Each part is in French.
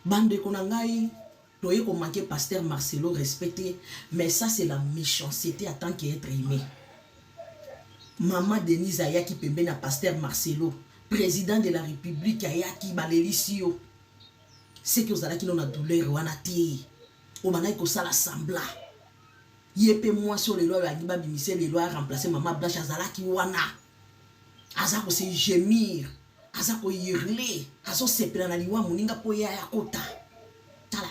Bande konangai, doye ko manquer pasteur Marcelo respecté, mais ça c'est la méchanceté en tant qu'être aimé. Maman Denise Ayaki Pembe na pasteur Marcelo, président de la République Ayaki Balelisio. C'est que vous avez qui n'ont douleur ou anati, ou manai ko sala sambla. Yepe moi sur les lois de Agiba Bimisel, les lois remplacer maman Blanche Azalaki wana. Azako se gémir. Azako yirle, azo sepela liwa muninga po ya kota. Tala,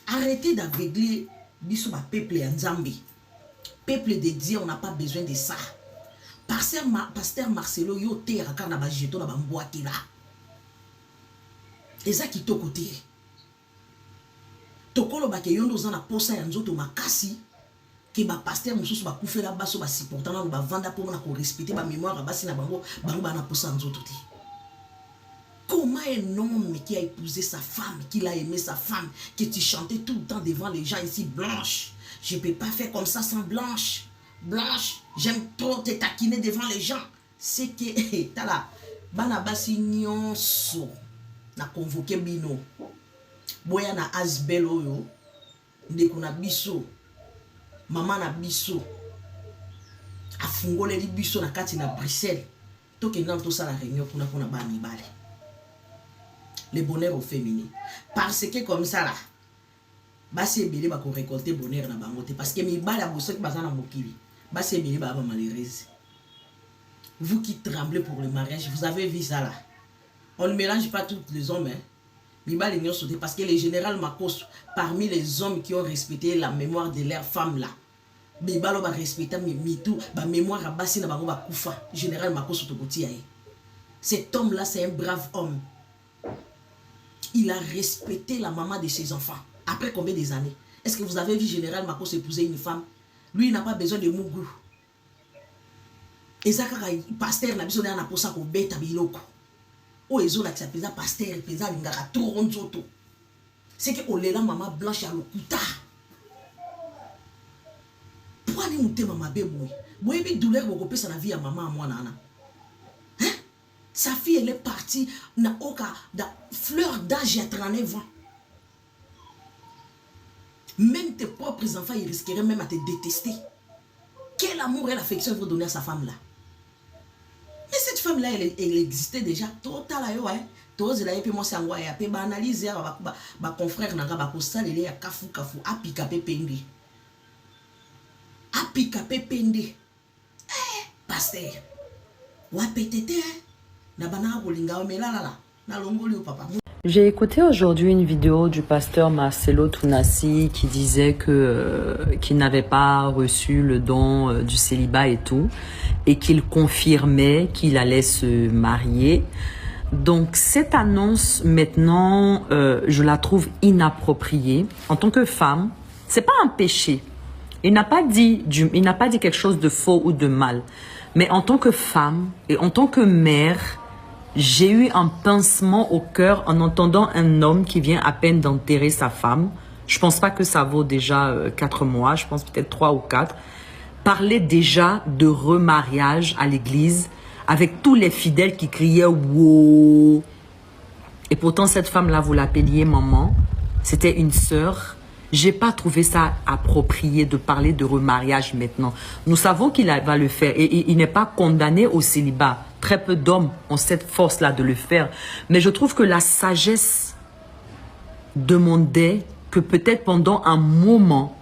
arrêtez d'aveugler biso ba peuple ya Nzambe. Peuple de Dieu, on n'a pas besoin de ça. Pasteur Marcelo yo te akar na ba jeto na ba mbwaki la. Eza kitoko te. Tokolo ba ke yondo za na posa ya nzoto makasi. Que ba pasteur mususu ba kufela baso ba supportant na ba vanda pour na ko respecter ba mémoire basi na bango ba na posa nzoto te. Comment un homme qui a épousé sa femme, qui l'a aimé sa femme, que tu chantais tout le temps devant les gens ici, Blanche, je ne peux pas faire comme ça sans Blanche. Blanche, j'aime trop te taquiner devant les gens. C'est que, tala, banabasi nyonso, na convoqué bino. Boya na asbel oyo, ndeko na biso, maman na biso, afungole li biso na kati na Bruxelles. Toke nan to sa la réunion pour na ba mibale. Le bonheur au féminin. Parce que comme ça là, basi ebele ba ko récolter bonheur na bango te parce que mi bala boso ki bazana mokili. Basi ebele ba malheureuse. Vous qui tremblez pour le mariage, vous avez vu ça là. On ne mélange pas tous les hommes hein. Mi bala nyo sauté parce que le général Makos parmi les hommes qui ont respecté la mémoire de leur femme là. Mi bala ba respecter mi tout ba mémoire a basi na bango ba kufa. Général Makos Tokoti aye. Cet homme là c'est un brave homme. Il a respecté la maman de ses enfants. Après combien des années? Est-ce que vous avez vu Général Makos épouser une femme? Lui, il n'a pas besoin de mougou. Et ça, pasteur, n'a besoin d'un aposa ko beta biloko. O ezo la pesa pasteur, pesa lingara toronzoto. C'est que olela maman Blanche à l'okuta. Pourquoi ni mouté maman bébé? Boye bi douleur ko pesa na vie à maman moi nana. Sa fille, elle est partie dans fleur d'âge à 39 ans. Même tes propres enfants, ils risqueraient même à te détester. Quel amour et l'affection vous donner à sa femme-là? Mais cette femme-là, elle existait déjà. Total, hein. Tous les gens qui ont été analysés, ma confrère n'a pas salé à kafu kafu, apika pepende. Apika pepende. Pasteur. Wa pétété, hein. J'ai écouté aujourd'hui une vidéo du pasteur Marcelo Tounassi qui disait qu'il n'avait pas reçu le don du célibat et tout, et qu'il confirmait qu'il allait se marier. Donc cette annonce maintenant, je la trouve inappropriée. En tant que femme, c'est pas un péché. Il n'a pas dit quelque chose de faux ou de mal. Mais en tant que femme et en tant que mère, j'ai eu un pincement au cœur en entendant un homme qui vient à peine d'enterrer sa femme. Je pense pas que ça vaut déjà 4 mois, je pense peut-être 3 ou 4. Parler déjà de remariage à l'église avec tous les fidèles qui criaient « wow ». Et pourtant, cette femme-là, vous l'appeliez maman. C'était une sœur. J'ai pas trouvé ça approprié de parler de remariage maintenant. Nous savons qu'il va le faire et il n'est pas condamné au célibat. Très peu d'hommes ont cette force-là de le faire. Mais je trouve que la sagesse demandait que peut-être pendant un moment,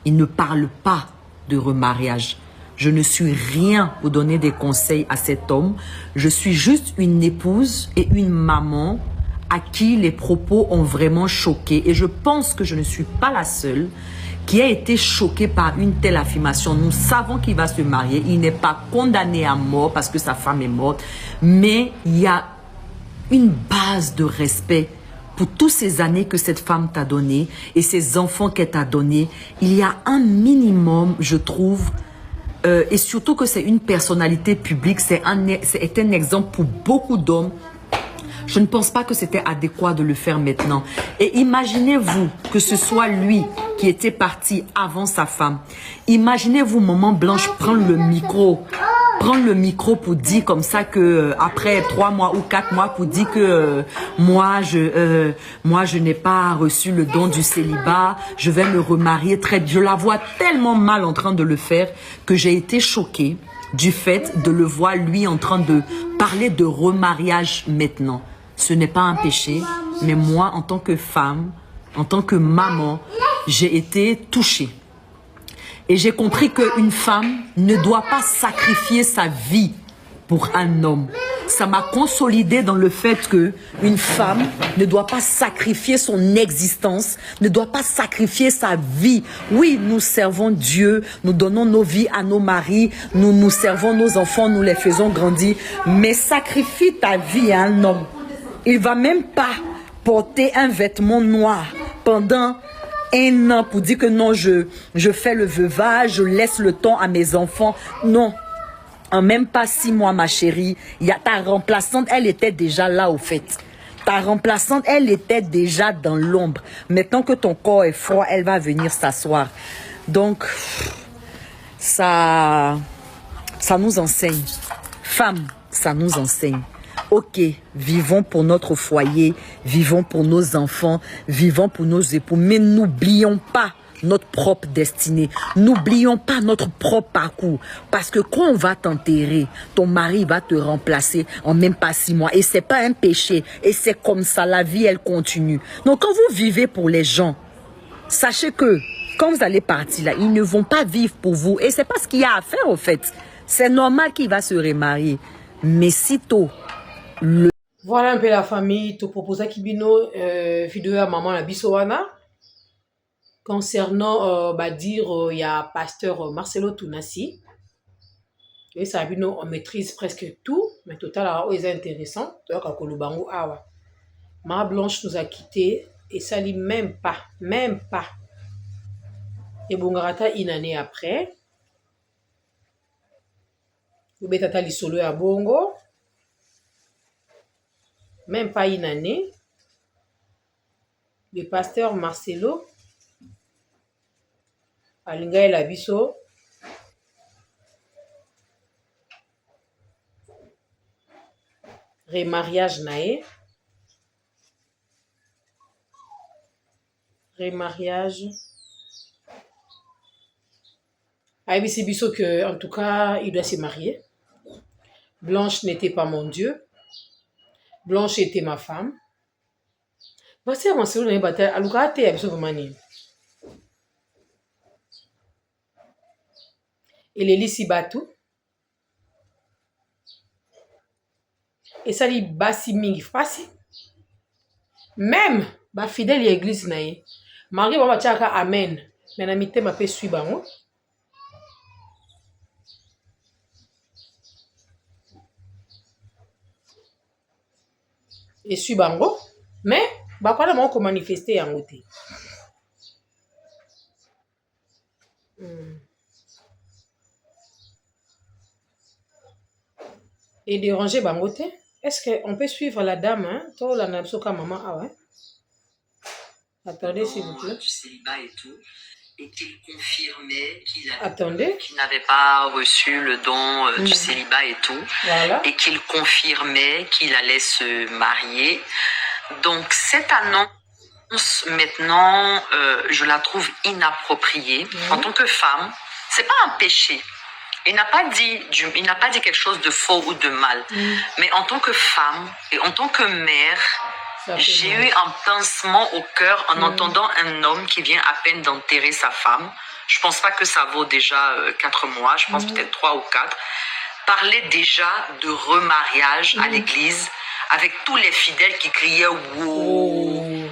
il ne parle pas de remariage. Je ne suis rien pour donner des conseils à cet homme. Je suis juste une épouse et une maman à qui les propos ont vraiment choqué. Et je pense que je ne suis pas la seule qui a été choquée par une telle affirmation. Nous savons qu'il va se marier. Il n'est pas condamné à mort parce que sa femme est morte. Mais il y a une base de respect pour toutes ces années que cette femme t'a donné et ces enfants qu'elle t'a donné. Il y a un minimum, je trouve, et surtout que c'est une personnalité publique. C'est un exemple pour beaucoup d'hommes. Je ne pense pas que c'était adéquat de le faire maintenant. Et imaginez-vous que ce soit lui qui était parti avant sa femme. Imaginez-vous Maman Blanche prendre le micro prendre le micro pour dire comme ça que après 3 mois ou 4 mois pour dire que moi je n'ai pas reçu le don du célibat, je vais me remarier je la vois tellement mal en train de le faire que j'ai été choquée du fait de le voir lui en train de parler de remariage maintenant. Ce n'est pas un péché, mais moi en tant que femme, en tant que maman, j'ai été touchée. Et j'ai compris qu'une femme ne doit pas sacrifier sa vie pour un homme. Ça m'a consolidée dans le fait qu'une femme ne doit pas sacrifier son existence, ne doit pas sacrifier sa vie. Oui, nous servons Dieu, nous donnons nos vies à nos maris, nous servons nos enfants, nous les faisons grandir. Mais sacrifie ta vie à un homme. Il ne va même pas porter un vêtement noir pendant 1 an pour dire que non, je fais le veuvage, je laisse le temps à mes enfants. Non. En même pas 6 mois, ma chérie, ta remplaçante, elle était déjà là au fait. Ta remplaçante, elle était déjà dans l'ombre. Maintenant que ton corps est froid, elle va venir s'asseoir. Donc, ça nous enseigne. Femmes, ça nous enseigne. Ok, vivons pour notre foyer, vivons pour nos enfants, vivons pour nos époux, mais n'oublions pas notre propre destinée. N'oublions pas notre propre parcours. Parce que quand on va t'enterrer, ton mari va te remplacer en même pas 6 mois. Et c'est pas un péché. Et c'est comme ça, la vie, elle continue. Donc quand vous vivez pour les gens, sachez que quand vous allez partir là, ils ne vont pas vivre pour vous. Et c'est pas ce qu'il y a à faire au fait. C'est normal qu'il va se remarier. Mais sitôt, voilà un peu la famille. Te proposa Kibino vidéo à maman la bisowana. Concernant, il y a pasteur Marcelo Tounassi. Et ça, on maîtrise presque tout, mais total, c'est intéressant. Mara Blanche nous a quittés et ça lit même pas. Et Bongarata, une année après, vous bêtata li solo à Bongo, même pas une année, le pasteur Marcelo alinga la biso remariage nae remariage aibisi biso que en tout cas il doit se marier. Blanche n'était pas mon Dieu, Blanche était ma femme. Voici mon Marcelo na bata aluka te ya biso komani elelisi bato esali basi mingi fasi même bafidèle ya église na ye malgré bango batiaka amen mais na mitema mpe sui bango esui bango mais bakwana bango komanifeste yango te. Et déranger bangote. Est-ce qu'on peut suivre la dame, hein? Toi, la nabsoka maman, ah ouais. Attendez, s'il vous plaît. Du célibat et tout, et qu'il confirmait qu'il n'avait pas reçu le don du célibat et tout, voilà. Et qu'il confirmait qu'il allait se marier. Donc cette annonce, maintenant, je la trouve inappropriée. En tant que femme, c'est pas un péché. Il n'a pas dit quelque chose de faux ou de mal. Mais en tant que femme et en tant que mère, j'ai eu un pincement au cœur en entendant un homme qui vient à peine d'enterrer sa femme. Je pense pas que ça vaut déjà 4 mois, je pense peut-être 3 ou 4. Parler déjà de remariage à l'église avec tous les fidèles qui criaient « wow ».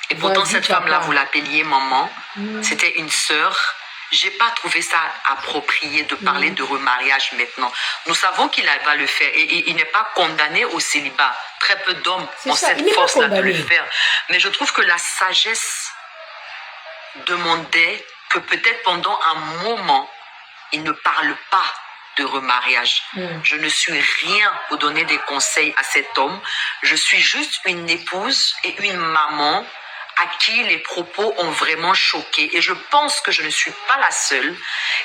Et pourtant, cette femme-là, vous l'appeliez maman. C'était une sœur. J'ai pas trouvé ça approprié de parler de remariage maintenant. Nous savons qu'il va le faire et il n'est pas condamné au célibat. Très peu d'hommes ont cette force-là de le faire. Mais je trouve que la sagesse demandait que peut-être pendant un moment, il ne parle pas de remariage. Je ne suis rien pour donner des conseils à cet homme. Je suis juste une épouse et une maman à qui les propos ont vraiment choqué. Et je pense que je ne suis pas la seule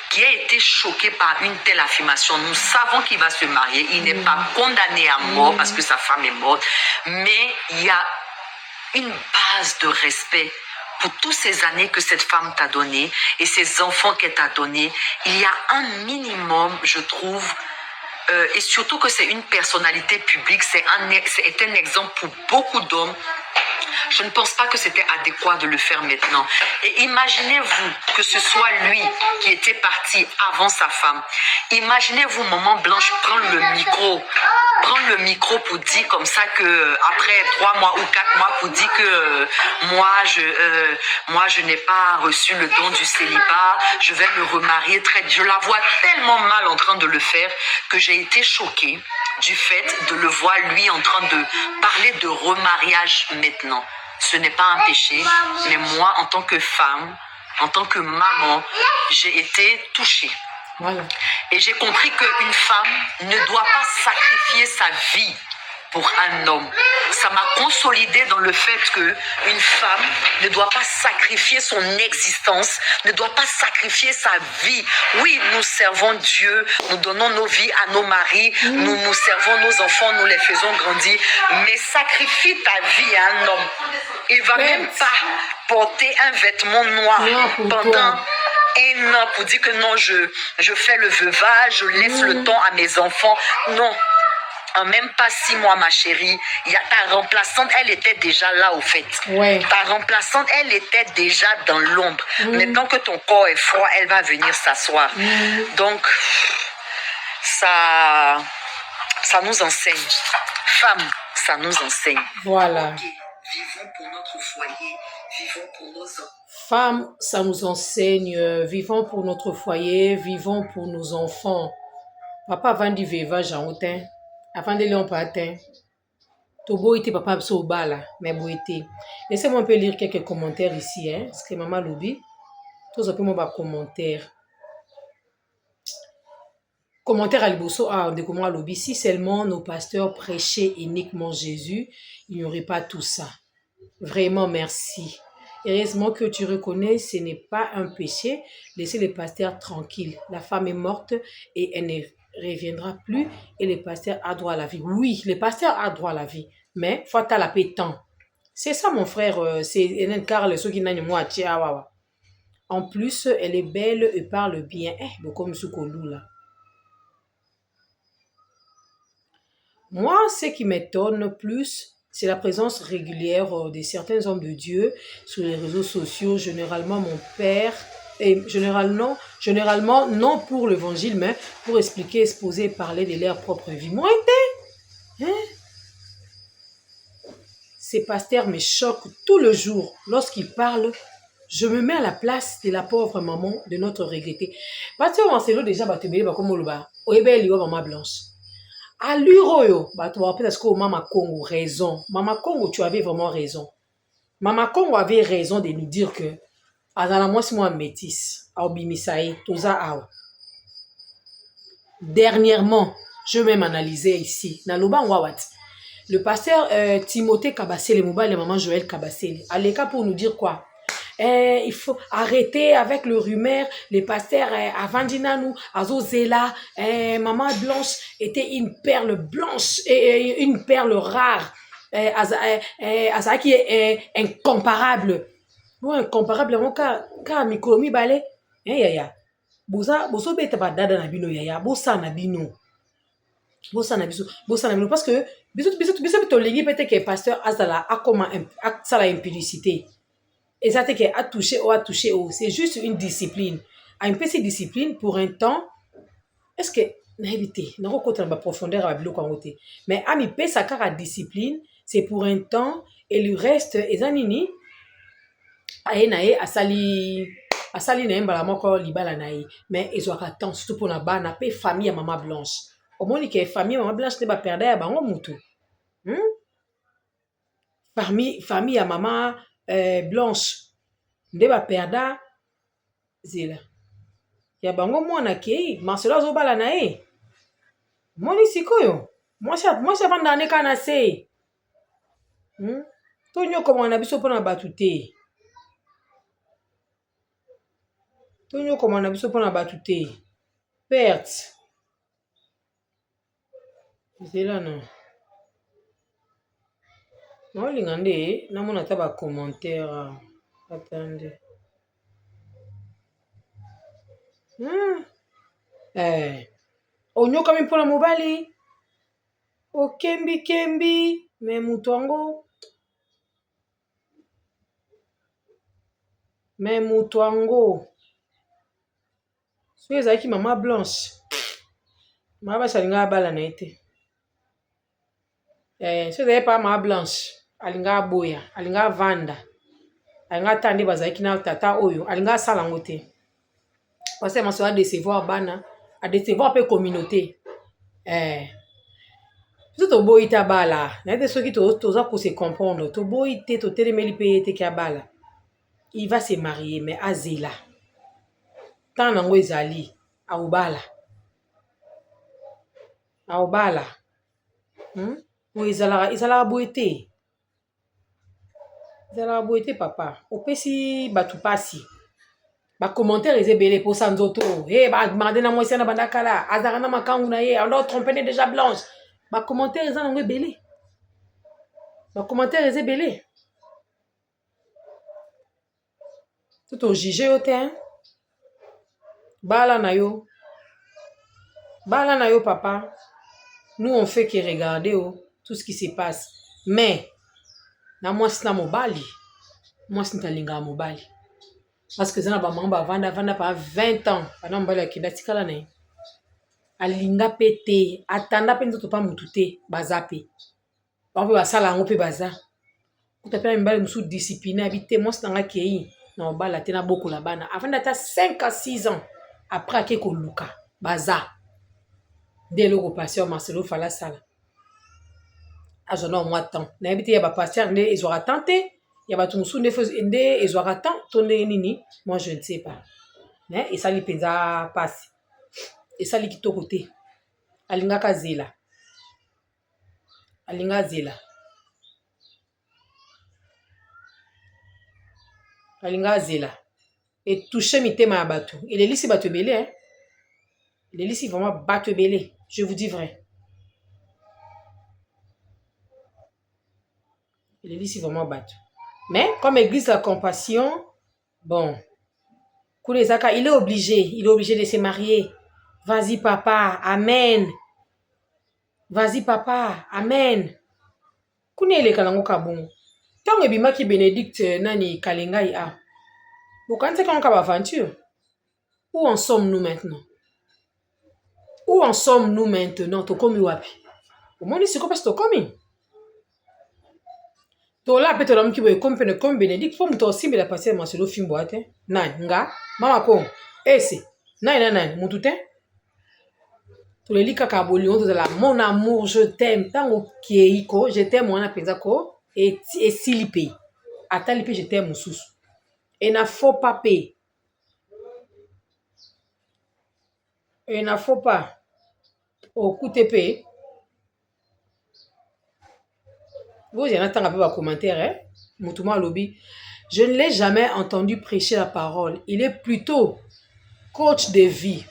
qui a été choquée par une telle affirmation. Nous savons qu'il va se marier. Il n'est pas condamné à mort parce que sa femme est morte. Mais il y a une base de respect pour toutes ces années que cette femme t'a donné et ces enfants qu'elle t'a donné. Il y a un minimum, je trouve, et surtout que c'est une personnalité publique, c'est un exemple pour beaucoup d'hommes. Je ne pense pas que c'était adéquat de le faire maintenant. Et imaginez-vous que ce soit lui qui était parti avant sa femme. Imaginez-vous Maman Blanche prendre le micro pour dire comme ça que après 3 mois ou 4 mois pour dire que moi je n'ai pas reçu le don du célibat, je vais me remarier je la vois tellement mal en train de le faire que j'ai été choquée du fait de le voir lui en train de parler de remariage maintenant. Ce n'est pas un péché, mais moi en tant que femme, en tant que maman, j'ai été touchée. Voilà. Et j'ai compris qu'une femme ne doit pas sacrifier sa vie pour un homme. Ça m'a consolidée dans le fait qu'une femme ne doit pas sacrifier son existence, ne doit pas sacrifier sa vie. Oui, nous servons Dieu, nous donnons nos vies à nos maris, nous servons nos enfants, nous les faisons grandir, mais sacrifie ta vie à un homme. Il ne va même pas porter un vêtement noir pendant un an pour dire que non, je fais le veuvage, je laisse le temps à mes enfants. Non. En même pas 6 mois, ma chérie, ta remplaçante, elle était déjà là au fait. Ouais. Ta remplaçante, elle était déjà dans l'ombre. Maintenant que ton corps est froid, elle va venir s'asseoir. Donc, ça nous enseigne. Femme, ça nous enseigne. Voilà. Okay. Vivons pour notre foyer, vivons pour nos enfants. Femme, ça nous enseigne. Vivons pour notre foyer, vivons pour nos enfants. Papa avant du veuvage en hautain. Avant de l'on partait, Tobo était papa au bas là, mais beau était. Laissez-moi un peu lire quelques commentaires ici, hein, parce que maman lobby. Tous un peu mon commentaire. Commentaire à Liboso, de comment lobby. Si seulement nos pasteurs prêchaient uniquement Jésus, il n'y aurait pas tout ça. Vraiment merci. Heureusement que tu reconnais, ce n'est pas un péché. Laissez les pasteurs tranquilles. La femme est morte et elle ne reviendra plus et le pasteur a droit à la vie. Oui, le pasteur a droit à la vie, mais faut à la paix temps. C'est ça mon frère, c'est un Carl ceux qui n'ont moi en plus, elle est belle et parle bien. Comme Soukolou là. Moi, ce qui m'étonne plus, c'est la présence régulière de certains hommes de Dieu sur les réseaux sociaux. Généralement, mon père, et généralement, non pour l'évangile, mais pour expliquer, exposer, parler de leur propre vie. Moi, ces pasteurs me choquent tout le jour. Lorsqu'ils parlent, je me mets à la place de la pauvre maman de notre regrettée. Pasteur Marcelo, déjà, comme maman Blanche. À l'Uroyo, tu vas peut-être que Maman Congo raison. Maman Congo, tu avais vraiment raison. Maman Congo avait raison de nous dire que moi, c'est moi métisse. Dernièrement, je vais même analyser ici. Le pasteur Timothée Kabassele, le maman Joël Kabassele, à l'écart pour nous dire quoi? Il faut arrêter avec le rumeur. Les pasteurs avant Dinanou, Azozela, Maman Blanche était une perle blanche et une perle rare. Asa qui est incomparable. Ouais, incomparable. Car Mikolomi Balé, yaya. Boso bete ba dada na bino yaya. Bosa na bino. Parce que biso to lengi peut-être que pasteur Azala a comme ça la impudicité. Et ça c'est a touché ou a touché ou c'est juste une discipline. A une petite discipline pour un temps. Est-ce que na évité na rencontre na profondeur à bilo kangote. Mais a mi pe sa kara discipline, c'est pour un temps et le reste ezanini ayenae asali na mbala moko libala na ye. Mais ezwaka temps surtout pour na ba na pe famille à Maman Blanche. Au moins que famille Maman Blanche ne ba perdre ya bango mutu. Famille à Maman Blanche nde ba perda zela ya bango mwana ke Marcelo azobala na ye moni sikoyo mwasi avanda ne kana se Tonyo comment na biso pona batute. Tonyo comment na biso pona batute. Perte. C'est là non. Non lingande na mona ta ba commentaire. Attendez. Onyoka mi mpona mobali. Okembi kembi. Me mutu yango. Soki ezalaki mama Blanche. Mama Blanche alinga bala na ete. Soki ezalaki pa mama Blanche. Alinga boya. Alinga vanda. Alinga tande bazalaki na tata oyo. Alinga sala yango te. Parce que maso a décevoir bana. A décevoir pe communauté. Tout to boy ta bala. Na ete soki toza pour se comprendre. To boy te to telemeli pe te kia bala. Il va se marier mais azela. Tant nango ezali. Aobala. O ezala boy te. Ezala boy te papa. Opesi batu pasi. Ba commentaire ezebele pour sanzoto. Ba demande na mwesi na bandakala. Azara na makangu na ye. On doit tromper déjà Blanche. Ba commentaire eza nango ebele. Ba commentaire ezebele. Tout au juger yo te hein. Bala na yo papa. Nous on fait que regarder tout ce qui se passe. Mais na mwasi na mobali. Mwasi ntalinga mobali. Parce que zana ba mamba vanda pa 20 ans. Bana mobali akenda tikala na ye. Alinga pete, atanda pe nzoto pa mutu te, baza pe. Ba pe basala yango pe baza. Kuta pe mbali musu discipliné habité mwasi nanga kei na obala te na boko la bana. Afanda ta 5 à 6 ans après ake ko luka baza. Dès le pasteur Marcelo fala sala. Azona au moins temps. Na habité ya ba pasteur nde ezora tenté. Ya ba tumusu nde ezora temps tonde nini? Moi je ne sais pas. Mais et ça li penza passe. Et ça li kitoko te. Alinga kazela. Alinga zela. Alinga zela. Et toucher mitema ya bato. Il est lisi bato belé hein. Il est lisi vraiment bato belé. Je vous dis vrai. Il est lisi vraiment bato. Mais comme église la compassion, bon. Koulezaka, il est obligé de se marier. Vas-y papa, amen. Vas-y papa, amen. Kune ele kalango kabongo. Tango ebimaki Bénédicte nani kalengai a. Bokanze kango ba aventure. Où en sommes-nous maintenant? Où en sommes-nous maintenant? Tokomi wapi? Omoni siko parce tokomi. Tola pe tola mki boye comme Bénédicte fo muto simbe la passer Marcelo fimbo ate. Nani nga mama ko ese. Nani mutu te. Toleli kaka bolingo tozala mon amour je t'aime tango kieiko je t'aime wana penza ko et silipe atali pe je t'aime mususu et na faut pas pe et na faut pas okute pe vous y en a tant peu de commentaires hein mutuma lobi je ne l'ai jamais entendu prêcher la parole, il est plutôt coach de vie.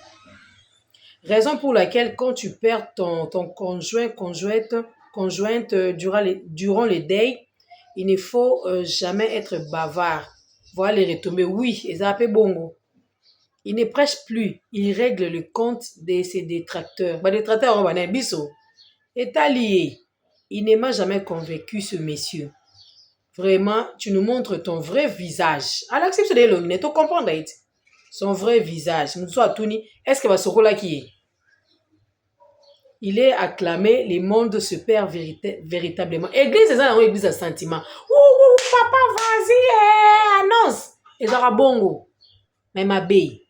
Raison pour laquelle quand tu perds ton conjointe durant les deuils, il ne faut jamais être bavard. Voilà les retombées. Oui, ils appellent bongo. Il ne prêche plus. Il règle le compte de ses détracteurs. Bah, détracteurs, on va dire, biso. Est allié. Il ne m'a jamais convaincu, ce monsieur. Vraiment, tu nous montres ton vrai visage. À l'acception de l'homme, tu comprends, son vrai visage. Est-ce que va se là qui est? Il est acclamé, le monde se perd véritablement. Église, c'est ça, une église à sentiment. Ouh, papa, vas-y, annonce. Et ça bongo. Mais ma bille.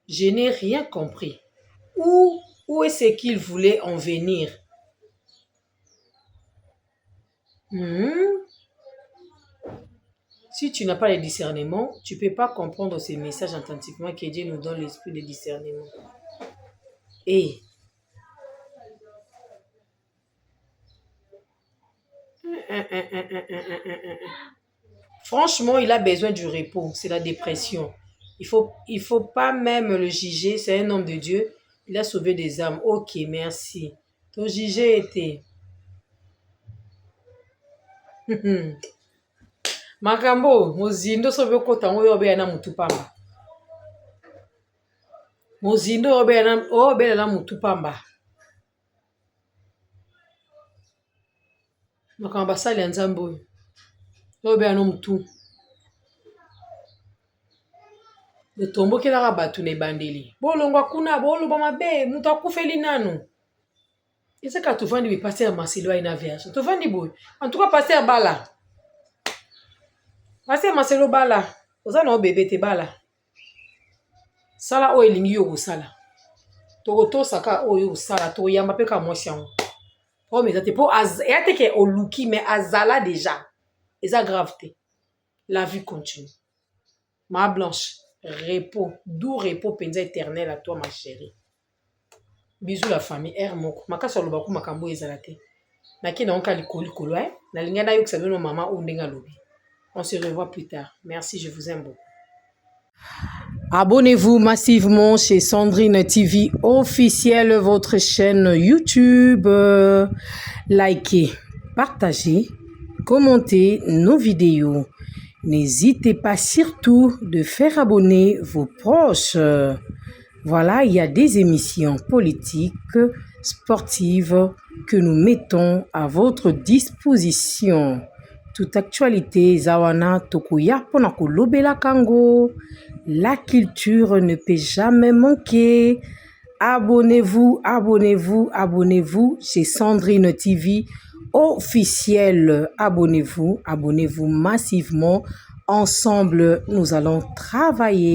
Je n'ai rien compris. Où est-ce qu'il voulait en venir? Si tu n'as pas le discernement, tu ne peux pas comprendre ces messages attentivement que Dieu nous donne l'esprit de discernement. Et Franchement, il a besoin du repos. C'est la dépression. Il faut pas même le juger. C'est un homme de Dieu. Il a sauvé des âmes. Ok, merci. Ton jugé était. Makambo, mozindo sobe kota ngo yobe na mutu pamba. Mozindo yobe na mutu pamba. Makambo basali ya nzambe oyo. Yobe na mutu. Tombokela bato na ebandeli. Bolongwa kuna boloba mabe, mutu akufeli nanu. Ezaka tovandi bi pasteur Marcelo ina version. Tovandi boy. En tout cas pasteur Bala. Pasteur Marcelo Bala. Oza na bébé te Bala. Sala o elingi yo kosala. To saka o yo sala to yamba pe ka mwasi yango. Po mais te po ya te ke oluki mais azala déjà. Eza grave te. La vie continue. Ma blanche, repos, doux repos penza éternel à toi ma chérie. Bisous la famille Moko. Makasa lobaku makambo ezala te. Naki na onka likolo hein. Na linga na yo sabe no mama o ndenga lobi. On se revoit plus tard. Merci, je vous aime beaucoup. Abonnez-vous massivement chez Sandrine TV officielle, votre chaîne YouTube. Likez, partagez, commentez nos vidéos. N'hésitez pas surtout de faire abonner vos proches. Voilà, il y a des émissions politiques, sportives que nous mettons à votre disposition. Toute actualité, Zawana Tokuya Ponako Lobela Kango. La culture ne peut jamais manquer. Abonnez-vous, abonnez-vous, abonnez-vous chez Sandrine TV officielle. Abonnez-vous, abonnez-vous massivement. Ensemble, nous allons travailler.